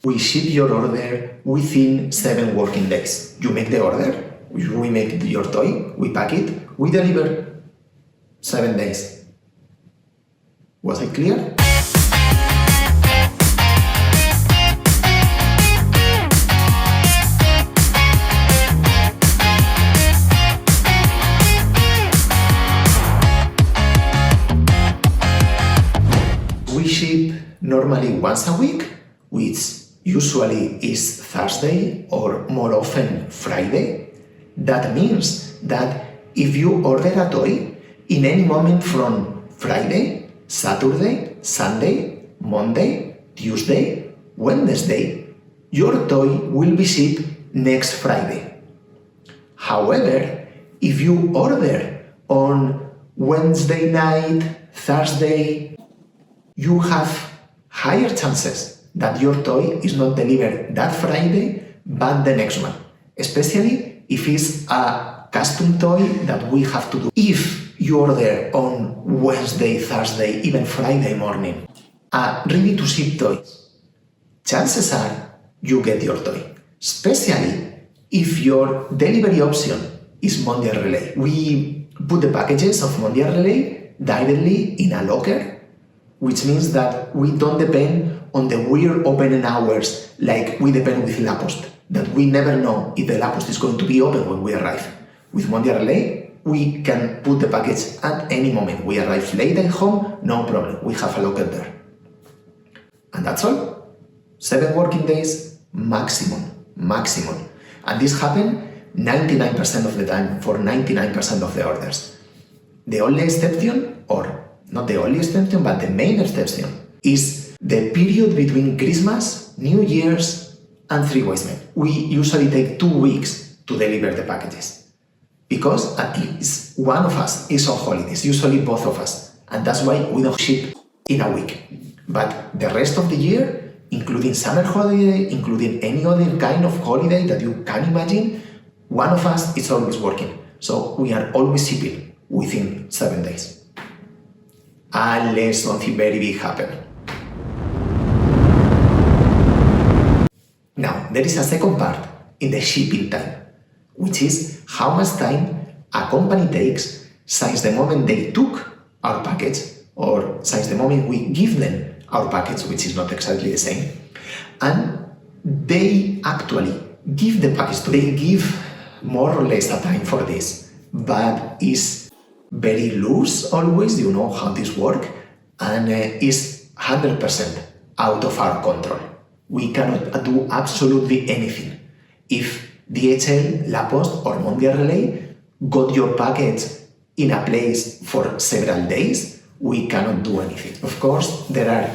We ship your order within 7 working days. You make the order, we make your toy, we pack it, we deliver 7 days. Was I clear? We ship normally once a week, which usually is Thursday or more often Friday. That means that if you order a toy in any moment from Friday, Saturday, Sunday, Monday, Tuesday, Wednesday, your toy will be shipped next Friday. However, if you order on Wednesday night, Thursday, you have higher chances that your toy is not delivered that Friday, but the next one, especially if it's a custom toy that we have to do. If you order on Wednesday, Thursday, even Friday morning, a ready-to-ship toy, chances are you get your toy, especially if your delivery option is Mondial Relay. We put the packages of Mondial Relay directly in a locker, which means that we don't depend on the weird opening hours like we depend with La Poste, that we never know if the La Poste is going to be open when we arrive. With Mondial Relay, we can put the package at any moment. We arrive late at home, no problem, we have a locker there. And that's all. 7 working days maximum. And this happens 99% of the time for 99% of the orders. The only exception, or not the only exception, but the main exception, is the period between Christmas, New Year's, and Three Wise Men. We usually take 2 weeks to deliver the packages, because at least one of us is on holidays, usually both of us, and that's why we don't ship in a week. But the rest of the year, including summer holiday, including any other kind of holiday that you can imagine, one of us is always working. So we are always shipping within 7 days. Unless something very big happens. Now, there is a second part in the shipping time, which is how much time a company takes since the moment they took our package, or since the moment we give them our package, which is not exactly the same, and they actually give the package to. They give more or less a time for this, but is very loose always, you know how this works, and is 100% out of our control. We cannot do absolutely anything. If DHL, La Poste or Mondial Relay got your package in a place for several days, we cannot do anything. Of course, there are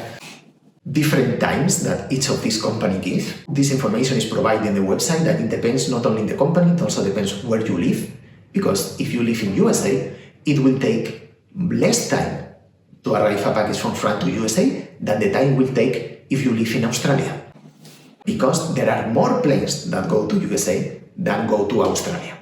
different times that each of these companies give. This information is provided in the website, that it depends not only on the company, it also depends where you live, because if you live in USA, it will take less time to arrive a package from France to USA than the time will take if you live in Australia. Because there are more planes that go to USA than go to Australia.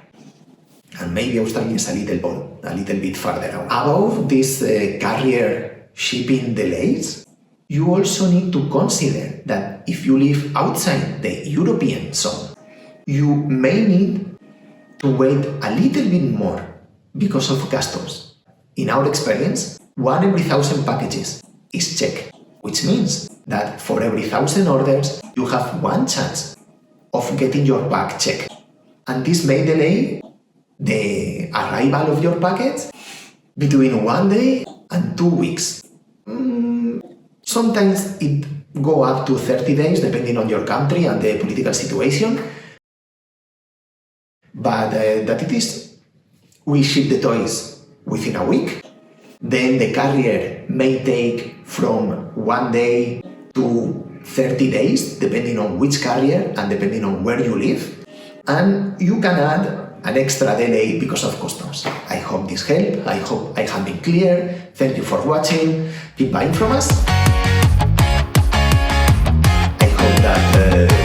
And maybe Australia is a little bit farther away. Above these carrier shipping delays, you also need to consider that if you live outside the European zone, you may need to wait a little bit more because of customs. In our experience, 1 every 1,000 packages is checked, which means that for every 1,000 orders, you have 1 chance of getting your bag checked. And this may delay the arrival of your package between 1 day and 2 weeks. Sometimes it go up to 30 days, depending on your country and the political situation. But that it is, we ship the toys within a week. Then the carrier may take from 1 day to 30 days, depending on which carrier and depending on where you live. And you can add an extra delay because of customs. I hope this helped. I hope I have been clear. Thank you for watching. Keep buying from us. I hope that